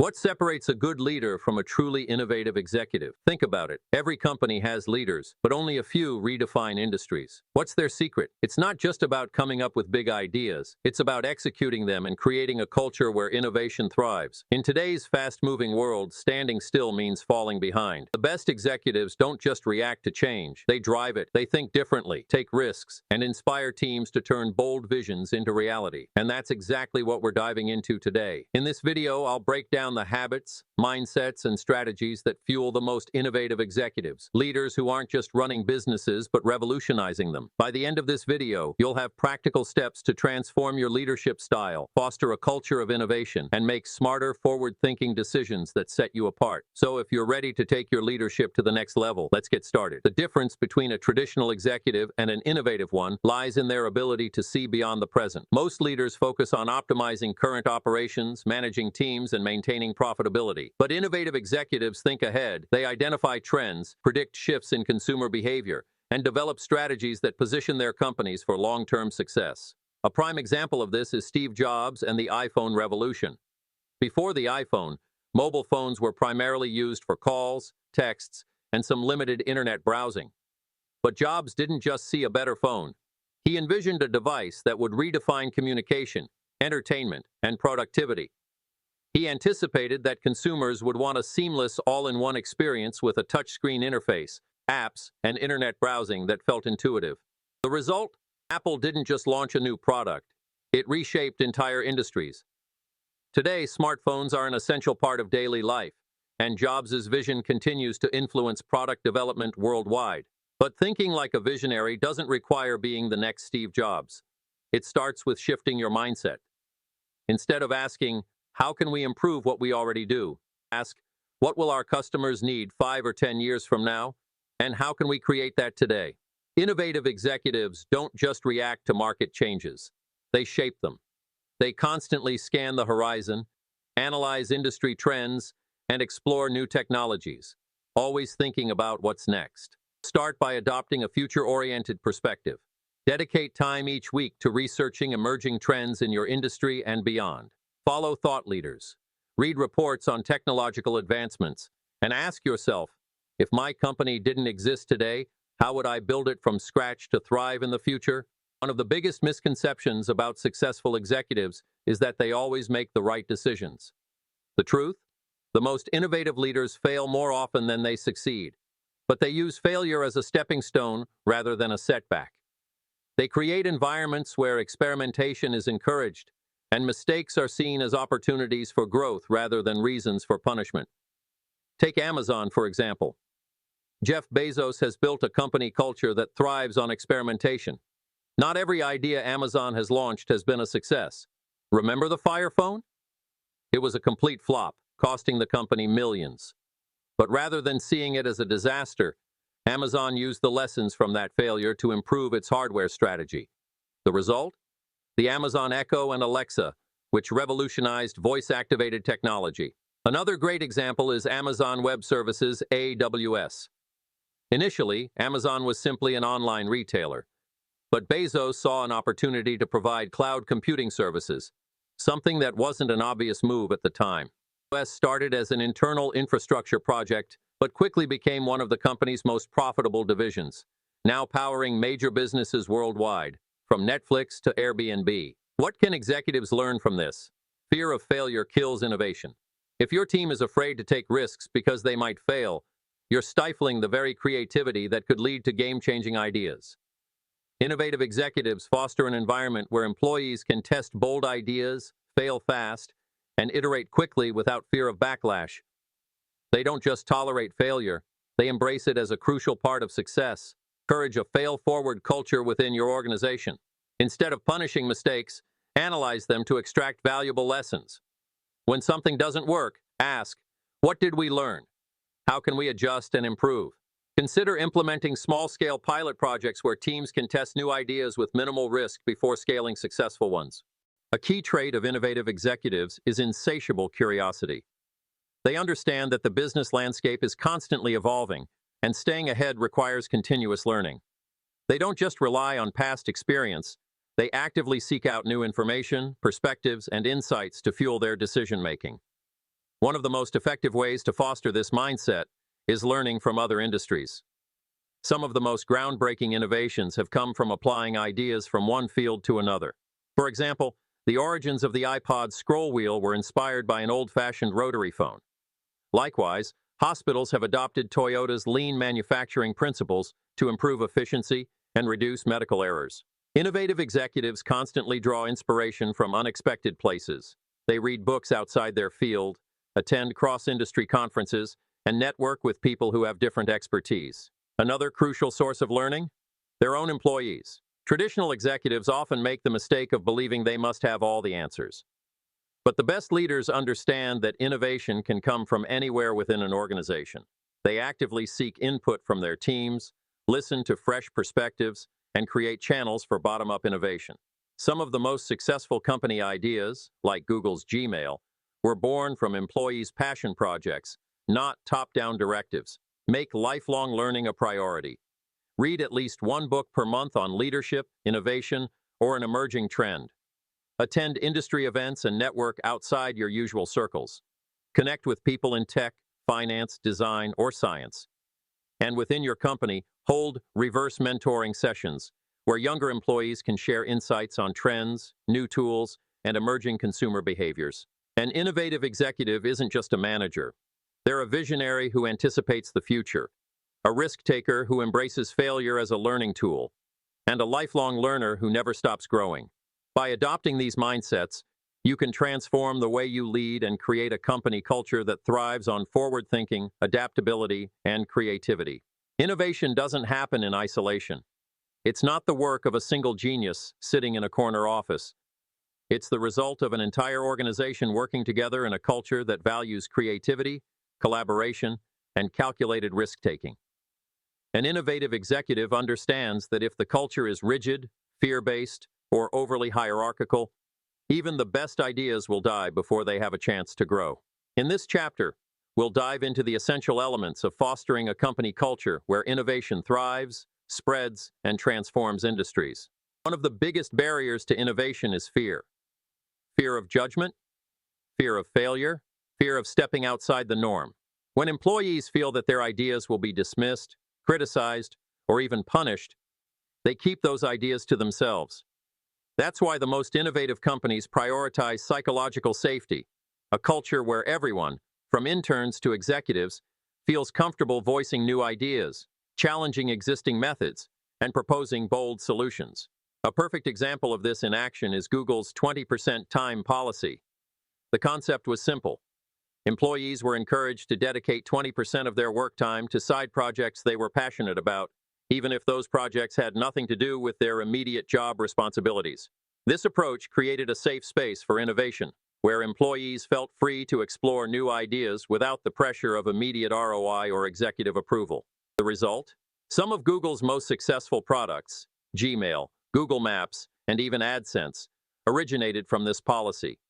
What separates a good leader from a truly innovative executive? Think about it. Every company has leaders, but only a few redefine industries. What's their secret? It's not just about coming up with big ideas. It's about executing them and creating a culture where innovation thrives. In today's fast-moving world, standing still means falling behind. The best executives don't just react to change. They drive it. They think differently, take risks, and inspire teams to turn bold visions into reality. And that's exactly what we're diving into today. In this video, I'll break down the habits, mindsets, and strategies that fuel the most innovative executives, leaders who aren't just running businesses but revolutionizing them. By the end of this video, you'll have practical steps to transform your leadership style, foster a culture of innovation, and make smarter, forward-thinking decisions that set you apart. So if you're ready to take your leadership to the next level, let's get started. The difference between a traditional executive and an innovative one lies in their ability to see beyond the present. Most leaders focus on optimizing current operations, managing teams, and maintaining profitability. But innovative executives think ahead. They identify trends, predict shifts in consumer behavior, and develop strategies that position their companies for long-term success. A prime example of this is Steve Jobs and the iPhone revolution. Before the iPhone, mobile phones were primarily used for calls, texts, and some limited internet browsing. But Jobs didn't just see a better phone. He envisioned a device that would redefine communication, entertainment, and productivity. He anticipated that consumers would want a seamless all-in-one experience with a touchscreen interface, apps, and internet browsing that felt intuitive. The result? Apple didn't just launch a new product. It reshaped entire industries. Today, smartphones are an essential part of daily life, and Jobs' vision continues to influence product development worldwide. But thinking like a visionary doesn't require being the next Steve Jobs. It starts with shifting your mindset. Instead of asking, "How can we improve what we already do?" ask, "What will our customers need 5 or 10 years from now? And how can we create that today?" Innovative executives don't just react to market changes. They shape them. They constantly scan the horizon, analyze industry trends, and explore new technologies, always thinking about what's next. Start by adopting a future-oriented perspective. Dedicate time each week to researching emerging trends in your industry and beyond. Follow thought leaders. Read reports on technological advancements, and ask yourself, if my company didn't exist today, how would I build it from scratch to thrive in the future? One of the biggest misconceptions about successful executives is that they always make the right decisions. The truth? The most innovative leaders fail more often than they succeed, but they use failure as a stepping stone rather than a setback. They create environments where experimentation is encouraged, and mistakes are seen as opportunities for growth rather than reasons for punishment. Take Amazon, for example. Jeff Bezos has built a company culture that thrives on experimentation. Not every idea Amazon has launched has been a success. Remember the Fire Phone? It was a complete flop, costing the company millions. But rather than seeing it as a disaster, Amazon used the lessons from that failure to improve its hardware strategy. The result? The Amazon Echo and Alexa, which revolutionized voice-activated technology. Another great example is Amazon Web Services, AWS. Initially, Amazon was simply an online retailer, but Bezos saw an opportunity to provide cloud computing services, something that wasn't an obvious move at the time. AWS started as an internal infrastructure project, but quickly became one of the company's most profitable divisions, now powering major businesses worldwide, from Netflix to Airbnb. What can executives learn from this? Fear of failure kills innovation. If your team is afraid to take risks because they might fail, you're stifling the very creativity that could lead to game-changing ideas. Innovative executives foster an environment where employees can test bold ideas, fail fast, and iterate quickly without fear of backlash. They don't just tolerate failure, they embrace it as a crucial part of success. Encourage a fail-forward culture within your organization. Instead of punishing mistakes, analyze them to extract valuable lessons. When something doesn't work, ask, what did we learn? How can we adjust and improve? Consider implementing small-scale pilot projects where teams can test new ideas with minimal risk before scaling successful ones. A key trait of innovative executives is insatiable curiosity. They understand that the business landscape is constantly evolving, and staying ahead requires continuous learning. They don't just rely on past experience, they actively seek out new information, perspectives, and insights to fuel their decision-making. One of the most effective ways to foster this mindset is learning from other industries. Some of the most groundbreaking innovations have come from applying ideas from one field to another. For example, the origins of the iPod scroll wheel were inspired by an old-fashioned rotary phone. Likewise, hospitals have adopted Toyota's lean manufacturing principles to improve efficiency and reduce medical errors. Innovative executives constantly draw inspiration from unexpected places. They read books outside their field, attend cross-industry conferences, and network with people who have different expertise. Another crucial source of learning? Their own employees. Traditional executives often make the mistake of believing they must have all the answers. But the best leaders understand that innovation can come from anywhere within an organization. They actively seek input from their teams, listen to fresh perspectives, and create channels for bottom-up innovation. Some of the most successful company ideas, like Google's Gmail, were born from employees' passion projects, not top-down directives. Make lifelong learning a priority. Read at least one book per month on leadership, innovation, or an emerging trend. Attend industry events and network outside your usual circles. Connect with people in tech, finance, design, or science. And within your company, hold reverse mentoring sessions where younger employees can share insights on trends, new tools, and emerging consumer behaviors. An innovative executive isn't just a manager. They're a visionary who anticipates the future, a risk-taker who embraces failure as a learning tool, and a lifelong learner who never stops growing. By adopting these mindsets, you can transform the way you lead and create a company culture that thrives on forward-thinking, adaptability, and creativity. Innovation doesn't happen in isolation. It's not the work of a single genius sitting in a corner office. It's the result of an entire organization working together in a culture that values creativity, collaboration, and calculated risk-taking. An innovative executive understands that if the culture is rigid, fear-based, or overly hierarchical, even the best ideas will die before they have a chance to grow. In this chapter, we'll dive into the essential elements of fostering a company culture where innovation thrives, spreads, and transforms industries. One of the biggest barriers to innovation is fear. Fear of judgment, fear of failure, fear of stepping outside the norm. When employees feel that their ideas will be dismissed, criticized, or even punished, they keep those ideas to themselves. That's why the most innovative companies prioritize psychological safety, a culture where everyone, from interns to executives, feels comfortable voicing new ideas, challenging existing methods, and proposing bold solutions. A perfect example of this in action is Google's 20% time policy. The concept was simple. Employees were encouraged to dedicate 20% of their work time to side projects they were passionate about, even if those projects had nothing to do with their immediate job responsibilities. This approach created a safe space for innovation, where employees felt free to explore new ideas without the pressure of immediate ROI or executive approval. The result? Some of Google's most successful products, Gmail, Google Maps, and even AdSense, originated from this policy.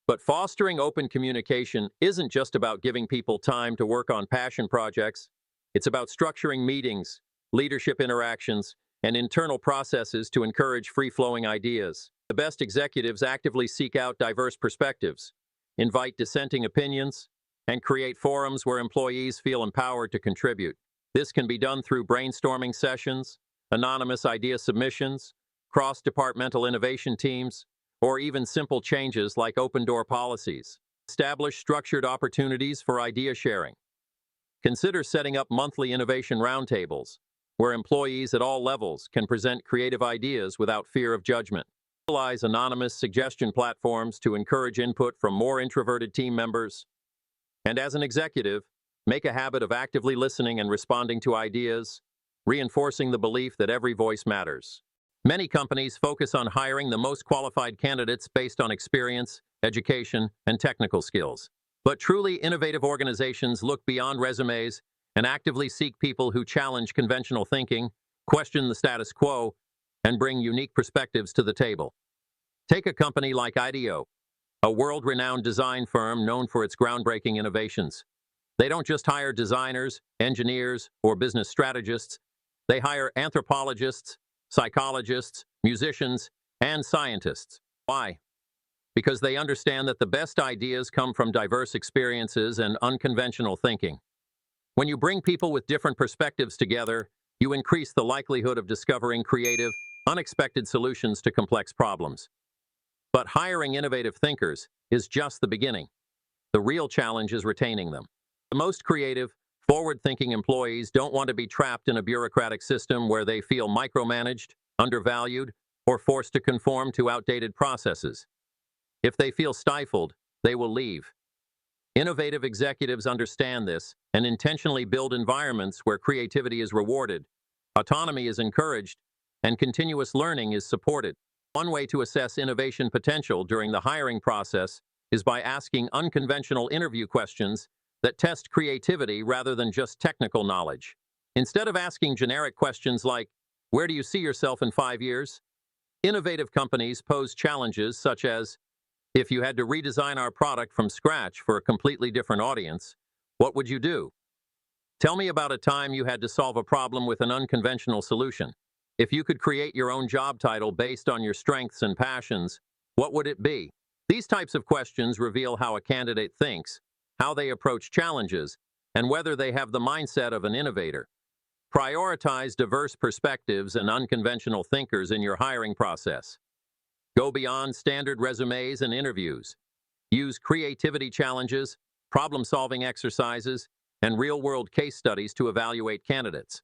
But fostering open communication isn't just about giving people time to work on passion projects. It's about structuring meetings, leadership interactions, and internal processes to encourage free-flowing ideas. The best executives actively seek out diverse perspectives, invite dissenting opinions, and create forums where employees feel empowered to contribute. This can be done through brainstorming sessions, anonymous idea submissions, cross-departmental innovation teams, or even simple changes like open-door policies. Establish structured opportunities for idea sharing. Consider setting up monthly innovation roundtables, where employees at all levels can present creative ideas without fear of judgment. Utilize anonymous suggestion platforms to encourage input from more introverted team members. And as an executive, make a habit of actively listening and responding to ideas, reinforcing the belief that every voice matters. Many companies focus on hiring the most qualified candidates based on experience, education, and technical skills. But truly innovative organizations look beyond resumes and actively seek people who challenge conventional thinking, question the status quo, and bring unique perspectives to the table. Take a company like IDEO, a world-renowned design firm known for its groundbreaking innovations. They don't just hire designers, engineers, or business strategists. They hire anthropologists, psychologists, musicians, and scientists. Why? because they understand that the best ideas come from diverse experiences and unconventional thinking. When you bring people with different perspectives together, you increase the likelihood of discovering creative, unexpected solutions to complex problems. But hiring innovative thinkers is just the beginning. The real challenge is retaining them. The most creative, forward-thinking employees don't want to be trapped in a bureaucratic system where they feel micromanaged, undervalued, or forced to conform to outdated processes. If they feel stifled, they will leave. Innovative executives understand this and intentionally build environments where creativity is rewarded, autonomy is encouraged, and continuous learning is supported. One way to assess innovation potential during the hiring process is by asking unconventional interview questions that test creativity rather than just technical knowledge. Instead of asking generic questions like, "Where do you see yourself in 5 years?" Innovative companies pose challenges such as, "If you had to redesign our product from scratch for a completely different audience, what would you do? Tell me about a time you had to solve a problem with an unconventional solution. If you could create your own job title based on your strengths and passions, what would it be?" These types of questions reveal how a candidate thinks, how they approach challenges, and whether they have the mindset of an innovator. Prioritize diverse perspectives and unconventional thinkers in your hiring process. Go beyond standard resumes and interviews. Use creativity challenges, problem-solving exercises, and real-world case studies to evaluate candidates.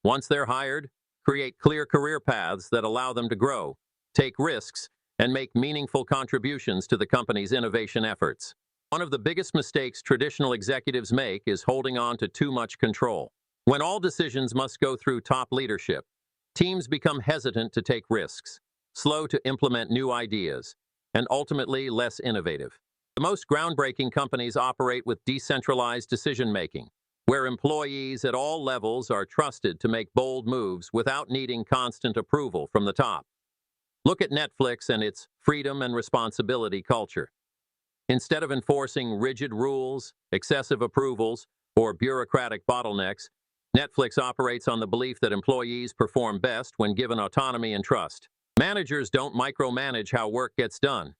Once they're hired, create clear career paths that allow them to grow, take risks, and make meaningful contributions to the company's innovation efforts. One of the biggest mistakes traditional executives make is holding on to too much control. When all decisions must go through top leadership, teams become hesitant to take risks, slow to implement new ideas, and ultimately less innovative. The most groundbreaking companies operate with decentralized decision-making, where employees at all levels are trusted to make bold moves without needing constant approval from the top. Look at Netflix and its freedom and responsibility culture. Instead of enforcing rigid rules, excessive approvals, or bureaucratic bottlenecks, Netflix operates on the belief that employees perform best when given autonomy and trust. Managers don't micromanage how work gets done.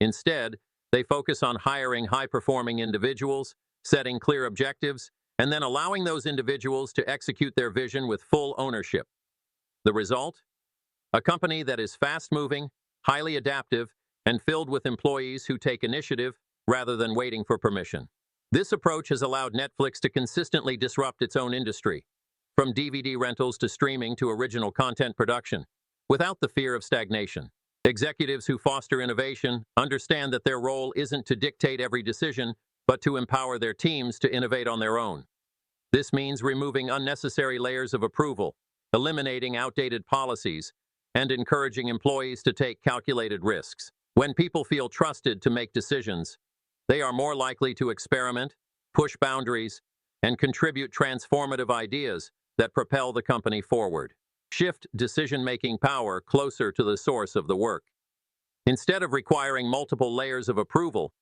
Instead, they focus on hiring high-performing individuals, setting clear objectives, and then allowing those individuals to execute their vision with full ownership. The result? A company that is fast-moving, highly adaptive, and filled with employees who take initiative rather than waiting for permission. This approach has allowed Netflix to consistently disrupt its own industry, from DVD rentals to streaming to original content production, without the fear of stagnation. Executives who foster innovation understand that their role isn't to dictate every decision, but to empower their teams to innovate on their own. This means removing unnecessary layers of approval, eliminating outdated policies, and encouraging employees to take calculated risks. When people feel trusted to make decisions, they are more likely to experiment, push boundaries, and contribute transformative ideas that propel the company forward. Shift decision-making power closer to the source of the work. Instead of requiring multiple layers of approval,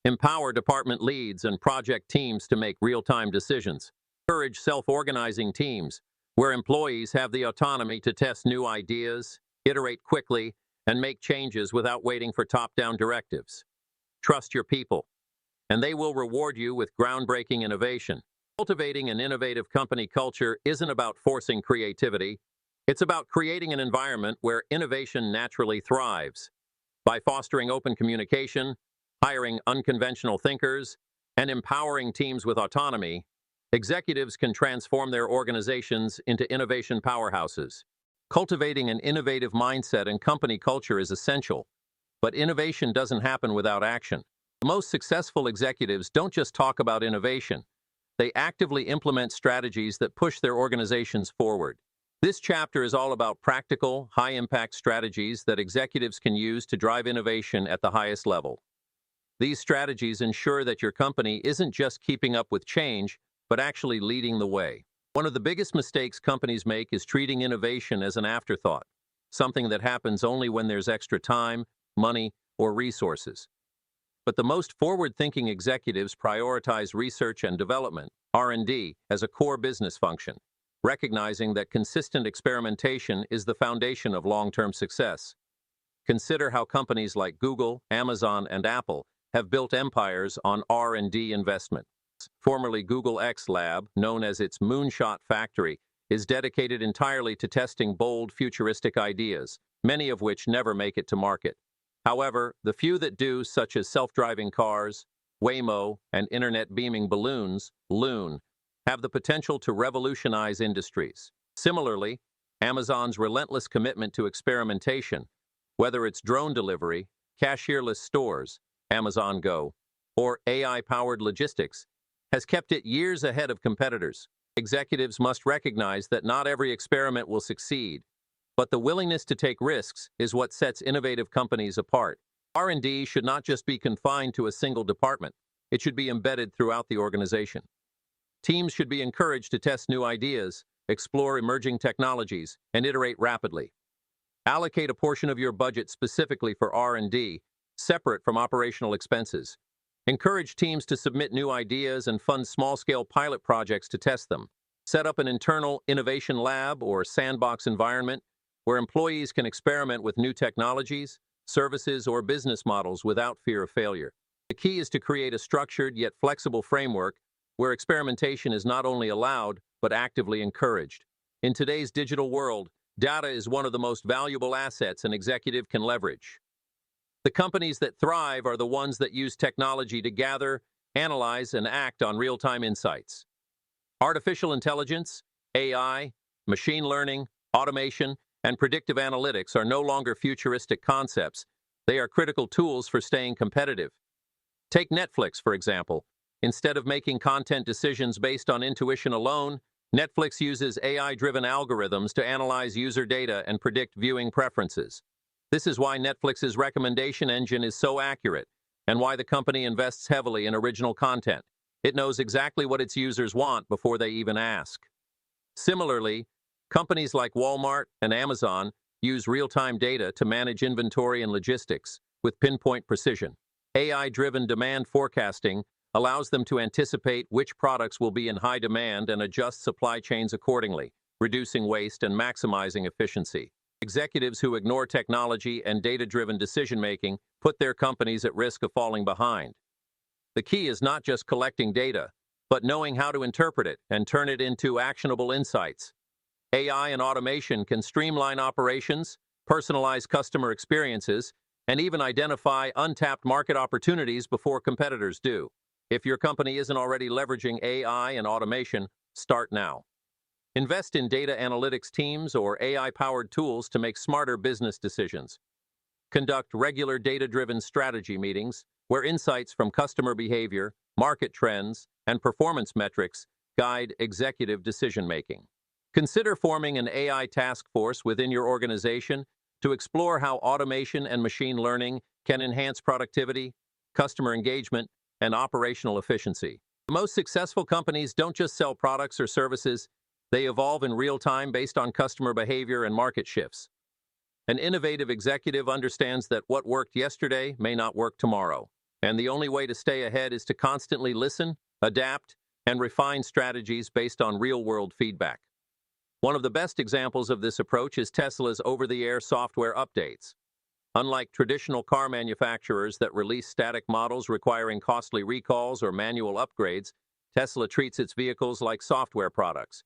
empower department leads and project teams to make real-time decisions. Encourage self-organizing teams, where employees have the autonomy to test new ideas, iterate quickly, and make changes without waiting for top-down directives. Trust your people, and they will reward you with groundbreaking innovation. Cultivating an innovative company culture isn't about forcing creativity. It's about creating an environment where innovation naturally thrives. By fostering open communication, hiring unconventional thinkers, and empowering teams with autonomy, executives can transform their organizations into innovation powerhouses. Cultivating an innovative mindset and company culture is essential, but innovation doesn't happen without action. The most successful executives don't just talk about innovation. They actively implement strategies that push their organizations forward. This chapter is all about practical, high-impact strategies that executives can use to drive innovation at the highest level. These strategies ensure that your company isn't just keeping up with change, but actually leading the way. One of the biggest mistakes companies make is treating innovation as an afterthought, something that happens only when there's extra time, money, or resources. But the most forward-thinking executives prioritize research and development, R&D, as a core business function, recognizing that consistent experimentation is the foundation of long-term success. Consider how companies like Google, Amazon, and Apple have built empires on R&D investment. Formerly Google X Lab, known as its Moonshot Factory, is dedicated entirely to testing bold, futuristic ideas, many of which never make it to market. However, the few that do, such as self-driving cars, Waymo, and internet beaming balloons, Loon, have the potential to revolutionize industries. Similarly, Amazon's relentless commitment to experimentation, whether it's drone delivery, cashierless stores, Amazon Go, or AI-powered logistics, has kept it years ahead of competitors. Executives must recognize that not every experiment will succeed, but the willingness to take risks is what sets innovative companies apart. R&D should not just be confined to a single department. It should be embedded throughout the organization. Teams should be encouraged to test new ideas, explore emerging technologies, and iterate rapidly. Allocate a portion of your budget specifically for R&D, separate from operational expenses. Encourage teams to submit new ideas and fund small-scale pilot projects to test them. Set up an internal innovation lab or sandbox environment where employees can experiment with new technologies, services, or business models without fear of failure. The key is to create a structured yet flexible framework where experimentation is not only allowed, but actively encouraged. In today's digital world, data is one of the most valuable assets an executive can leverage. The companies that thrive are the ones that use technology to gather, analyze, and act on real-time insights. Artificial intelligence, AI, machine learning, automation, and predictive analytics are no longer futuristic concepts. They are critical tools for staying competitive. Take Netflix, for example. Instead of making content decisions based on intuition alone, Netflix uses AI-driven algorithms to analyze user data and predict viewing preferences. This is why Netflix's recommendation engine is so accurate, and why the company invests heavily in original content. It knows exactly what its users want before they even ask. Similarly, companies like Walmart and Amazon use real-time data to manage inventory and logistics with pinpoint precision. AI-driven demand forecasting allows them to anticipate which products will be in high demand and adjust supply chains accordingly, reducing waste and maximizing efficiency. Executives who ignore technology and data-driven decision-making put their companies at risk of falling behind. The key is not just collecting data, but knowing how to interpret it and turn it into actionable insights. AI and automation can streamline operations, personalize customer experiences, and even identify untapped market opportunities before competitors do. If your company isn't already leveraging AI and automation, start now. Invest in data analytics teams or AI-powered tools to make smarter business decisions. Conduct regular data-driven strategy meetings where insights from customer behavior, market trends, and performance metrics guide executive decision-making. Consider forming an AI task force within your organization to explore how automation and machine learning can enhance productivity, customer engagement, and operational efficiency. The most successful companies don't just sell products or services, they evolve in real time based on customer behavior and market shifts. An innovative executive understands that what worked yesterday may not work tomorrow, and the only way to stay ahead is to constantly listen, adapt, and refine strategies based on real-world feedback. One of the best examples of this approach is Tesla's over-the-air software updates. Unlike traditional car manufacturers that release static models requiring costly recalls or manual upgrades, Tesla treats its vehicles like software products,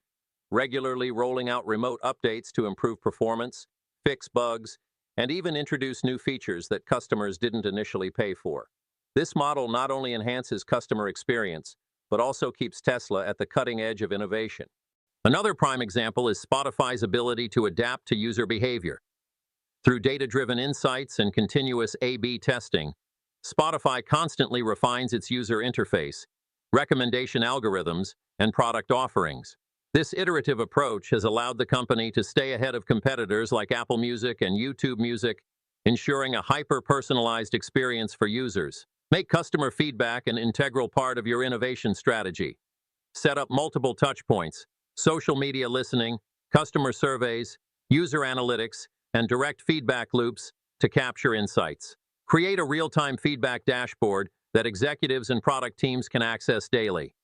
regularly rolling out remote updates to improve performance, fix bugs, and even introduce new features that customers didn't initially pay for. This model not only enhances customer experience, but also keeps Tesla at the cutting edge of innovation. Another prime example is Spotify's ability to adapt to user behavior. Through data-driven insights and continuous A/B testing, Spotify constantly refines its user interface, recommendation algorithms, and product offerings. This iterative approach has allowed the company to stay ahead of competitors like Apple Music and YouTube Music, ensuring a hyper-personalized experience for users. Make customer feedback an integral part of your innovation strategy. Set up multiple touchpoints, social media listening, customer surveys, user analytics, and direct feedback loops to capture insights. Create a real-time feedback dashboard that executives and product teams can access daily.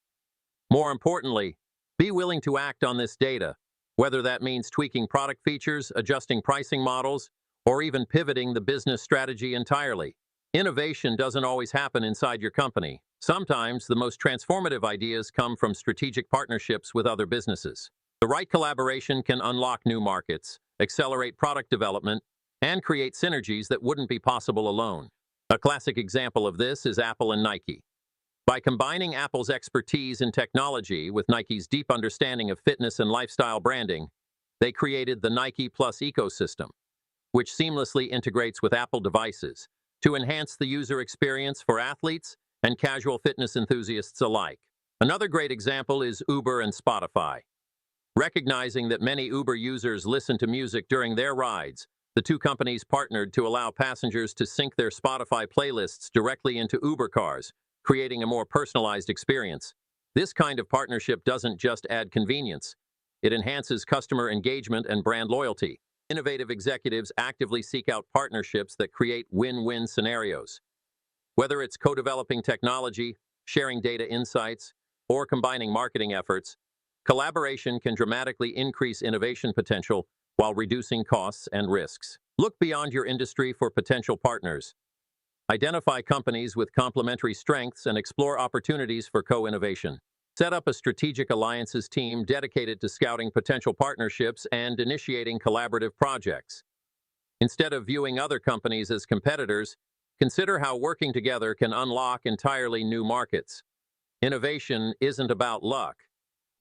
More importantly, be willing to act on this data, whether that means tweaking product features, adjusting pricing models, or even pivoting the business strategy entirely. Innovation doesn't always happen inside your company. Sometimes the most transformative ideas come from strategic partnerships with other businesses. The right collaboration can unlock new markets, accelerate product development, and create synergies that wouldn't be possible alone. A classic example of this is Apple and Nike. By combining Apple's expertise in technology with Nike's deep understanding of fitness and lifestyle branding, they created the Nike Plus ecosystem, which seamlessly integrates with Apple devices to enhance the user experience for athletes and casual fitness enthusiasts alike. Another great example is Uber and Spotify. Recognizing that many Uber users listen to music during their rides, the two companies partnered to allow passengers to sync their Spotify playlists directly into Uber cars, creating a more personalized experience. This kind of partnership doesn't just add convenience, it enhances customer engagement and brand loyalty. Innovative executives actively seek out partnerships that create win-win scenarios. Whether it's co-developing technology, sharing data insights, or combining marketing efforts, collaboration can dramatically increase innovation potential while reducing costs and risks. Look beyond your industry for potential partners. Identify companies with complementary strengths and explore opportunities for co-innovation. Set up a strategic alliances team dedicated to scouting potential partnerships and initiating collaborative projects. Instead of viewing other companies as competitors, consider how working together can unlock entirely new markets. Innovation isn't about luck.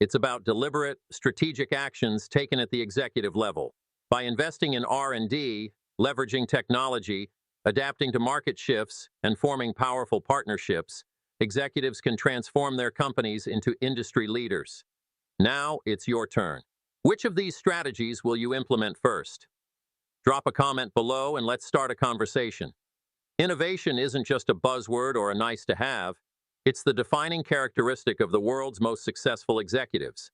It's about deliberate, strategic actions taken at the executive level. By investing in R&D, leveraging technology, adapting to market shifts, and forming powerful partnerships, executives can transform their companies into industry leaders. Now it's your turn. Which of these strategies will you implement first? Drop a comment below and let's start a conversation. Innovation isn't just a buzzword or a nice to have. It's the defining characteristic of the world's most successful executives.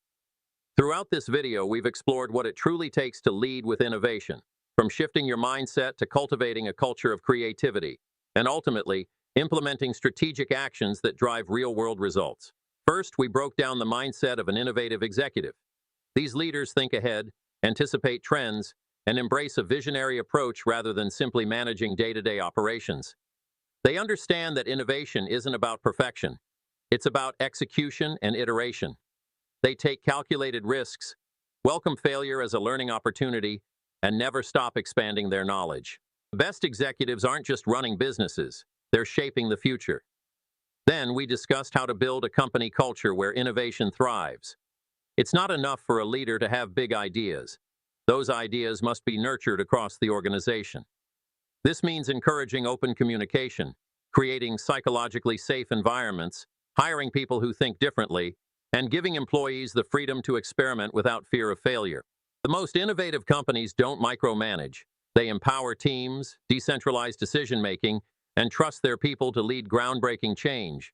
Throughout this video, we've explored what it truly takes to lead with innovation, from shifting your mindset to cultivating a culture of creativity, and ultimately, implementing strategic actions that drive real-world results. First, we broke down the mindset of an innovative executive. These leaders think ahead, anticipate trends, and embrace a visionary approach rather than simply managing day-to-day operations. They understand that innovation isn't about perfection. It's about execution and iteration. They take calculated risks, welcome failure as a learning opportunity, and never stop expanding their knowledge. The best executives aren't just running businesses, they're shaping the future. Then we discussed how to build a company culture where innovation thrives. It's not enough for a leader to have big ideas. Those ideas must be nurtured across the organization. This means encouraging open communication, creating psychologically safe environments, hiring people who think differently, and giving employees the freedom to experiment without fear of failure. The most innovative companies don't micromanage. They empower teams, decentralize decision-making, and trust their people to lead groundbreaking change.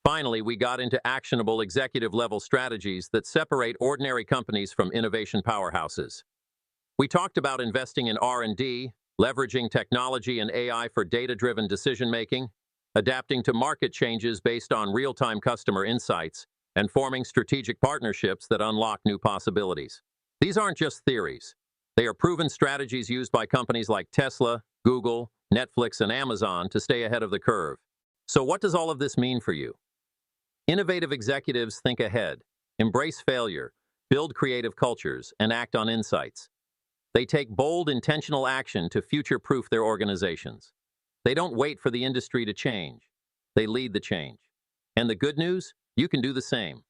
Finally, we got into actionable executive-level strategies that separate ordinary companies from innovation powerhouses. We talked about investing in R&D, leveraging technology and AI for data-driven decision-making, adapting to market changes based on real-time customer insights, and forming strategic partnerships that unlock new possibilities. These aren't just theories. They are proven strategies used by companies like Tesla, Google, Netflix, and Amazon to stay ahead of the curve. So what does all of this mean for you? Innovative executives think ahead, embrace failure, build creative cultures, and act on insights. They take bold, intentional action to future-proof their organizations. They don't wait for the industry to change. They lead the change. And the good news? You can do the same.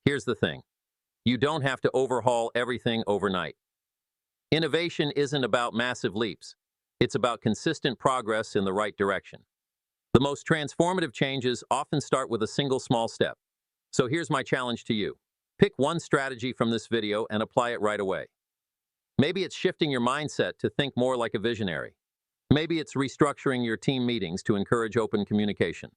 Here's the thing. You don't have to overhaul everything overnight. Innovation isn't about massive leaps. It's about consistent progress in the right direction. The most transformative changes often start with a single small step. So here's my challenge to you. Pick one strategy from this video and apply it right away. Maybe it's shifting your mindset to think more like a visionary. Maybe it's restructuring your team meetings to encourage open communication.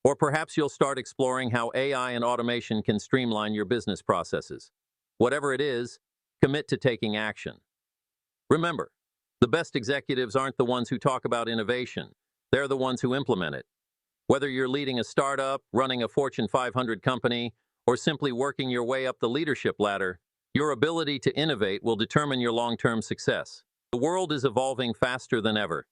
Or perhaps you'll start exploring how AI and automation can streamline your business processes. Whatever it is, commit to taking action. Remember, the best executives aren't the ones who talk about innovation. They're the ones who implement it. Whether you're leading a startup, running a Fortune 500 company, or simply working your way up the leadership ladder, your ability to innovate will determine your long-term success. The world is evolving faster than ever.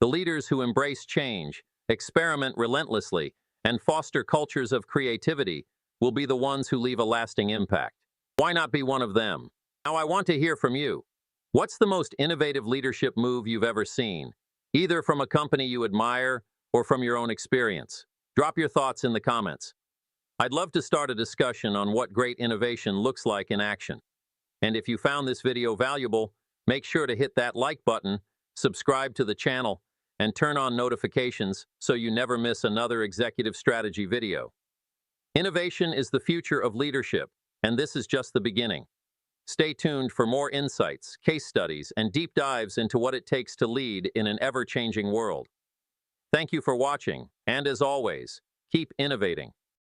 The leaders who embrace change, experiment relentlessly, and foster cultures of creativity will be the ones who leave a lasting impact. Why not be one of them? Now, I want to hear from you. What's the most innovative leadership move you've ever seen, either from a company you admire or from your own experience? Drop your thoughts in the comments. I'd love to start a discussion on what great innovation looks like in action. And if you found this video valuable, make sure to hit that like button, subscribe to the channel, and turn on notifications so you never miss another executive strategy video. Innovation is the future of leadership, and this is just the beginning. Stay tuned for more insights, case studies, and deep dives into what it takes to lead in an ever-changing world. Thank you for watching, and as always, keep innovating.